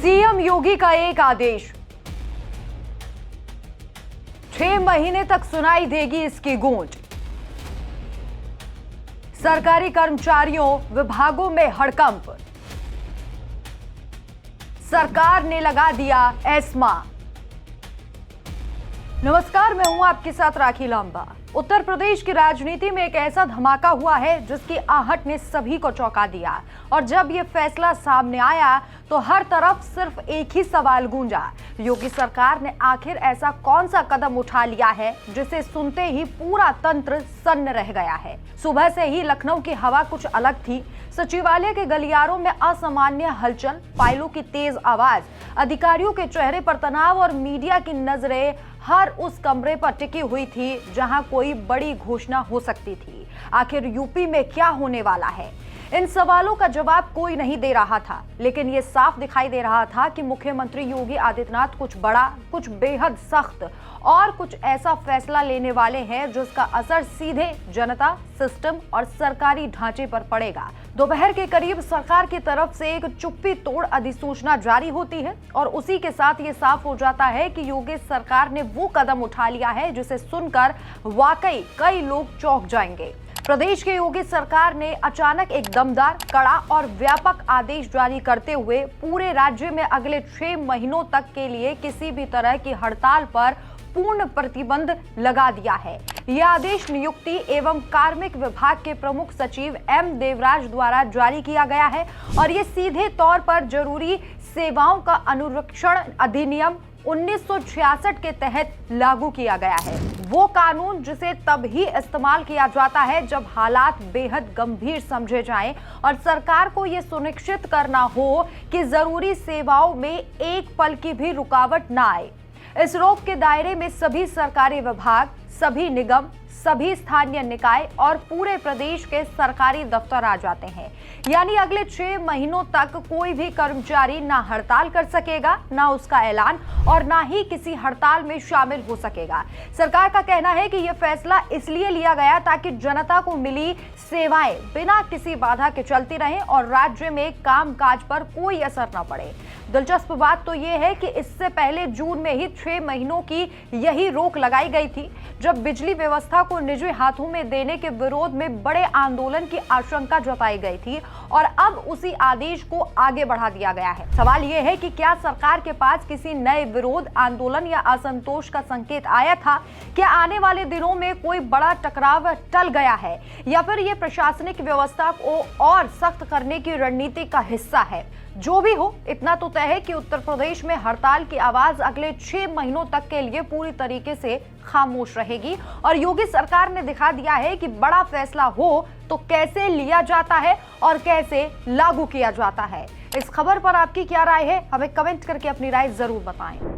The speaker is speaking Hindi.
सीएम योगी का एक आदेश, 6 महीने तक सुनाई देगी इसकी गूंज। सरकारी कर्मचारियों विभागों में हड़कंप, सरकार ने लगा दिया एस्मा। नमस्कार, मैं हूं आपके साथ राखी लांबा। उत्तर प्रदेश की राजनीति में एक ऐसा धमाका हुआ है जिसकी आहट ने सभी को चौंका दिया। और जब यह फैसला सामने आया तो हर तरफ सिर्फ एक ही सवाल गूंजा, योगी सरकार ने आखिर ऐसा कौन सा कदम उठा लिया है जिसे सुनते ही पूरा तंत्र सन्न रह गया है। सुबह से ही लखनऊ की हवा कुछ अलग थी। सचिवालय के गलियारों में असामान्य हलचल, फाइलों की तेज आवाज, अधिकारियों के चेहरे पर तनाव और मीडिया की नजरें हर उस कमरे पर टिकी हुई थी जहां कोई बड़ी घोषणा हो सकती थी। आखिर यूपी में क्या होने वाला है? इन सवालों का जवाब कोई नहीं दे रहा था, लेकिन ये साफ दिखाई दे रहा था कि मुख्यमंत्री योगी आदित्यनाथ कुछ बड़ा, कुछ बेहद सख्त और कुछ ऐसा फैसला लेने वाले हैं जिसका असर सीधे जनता, सिस्टम और सरकारी ढांचे पर पड़ेगा। दोपहर के करीब सरकार की तरफ से एक चुप्पी तोड़ अधिसूचना जारी होती है और उसी के साथ ये साफ हो जाता है कि योगी सरकार ने वो कदम उठा लिया है जिसे सुनकर वाकई कई लोग चौंक जाएंगे। प्रदेश के योगी सरकार ने अचानक एक दमदार, कड़ा और व्यापक आदेश जारी करते हुए पूरे राज्य में अगले 6 महीनों तक के लिए किसी भी तरह की हड़ताल पर पूर्ण प्रतिबंध लगा दिया है। यह आदेश नियुक्ति एवं कार्मिक विभाग के प्रमुख सचिव एम देवराज द्वारा जारी किया गया है और ये सीधे तौर पर जरूरी सेवाओं का अनुरक्षण अधिनियम 1966 के तहत लागू किया गया है। वो कानून जिसे तब ही इस्तेमाल किया जाता है जब हालात बेहद गंभीर समझे जाएं और सरकार को ये सुनिश्चित करना हो कि जरूरी सेवाओं में एक पल की भी रुकावट ना आए। इस रोक के दायरे में सभी सरकारी विभाग, सभी निगम, सभी स्थानीय निकाय और पूरे प्रदेश के सरकारी दफ्तर आ जाते हैं। यानी अगले 6 महीनों तक कोई भी कर्मचारी ना हड़ताल कर सकेगा, ना उसका ऐलान और ना ही किसी हड़ताल में शामिल हो सकेगा। सरकार का कहना है कि यह फैसला इसलिए लिया गया ताकि जनता को मिली सेवाएं बिना किसी बाधा के चलती रहें और राज्य में कामकाज पर कोई असर न पड़े। दिलचस्प बात तो यह है कि इससे पहले जून में ही 6 महीनों की यही रोक लगाई गई थी, जब बिजली व्यवस्था को निजी हाथों में देने के विरोध में बड़े आंदोलन की आशंका जताई गई थी और अब उसी आदेश को आगे बढ़ा दिया गया है। सवाल यह है कि क्या सरकार के पास किसी नए विरोध, आंदोलन या असंतोष का संकेत आया था? क्या आने वाले दिनों में कोई बड़ा टकराव टल गया है या फिर यह प्रशासनिक व्यवस्था को और सख्त करने की रणनीति का हिस्सा है? जो भी हो, इतना तो तय है कि उत्तर प्रदेश में हड़ताल की आवाज अगले 6 महीनों तक के लिए पूरी तरीके से खामोश रहेगी और योगी सरकार ने दिखा दिया है कि बड़ा फैसला हो तो कैसे लिया जाता है और कैसे लागू किया जाता है। इस खबर पर आपकी क्या राय है? हमें कमेंट करके अपनी राय जरूर बताएं।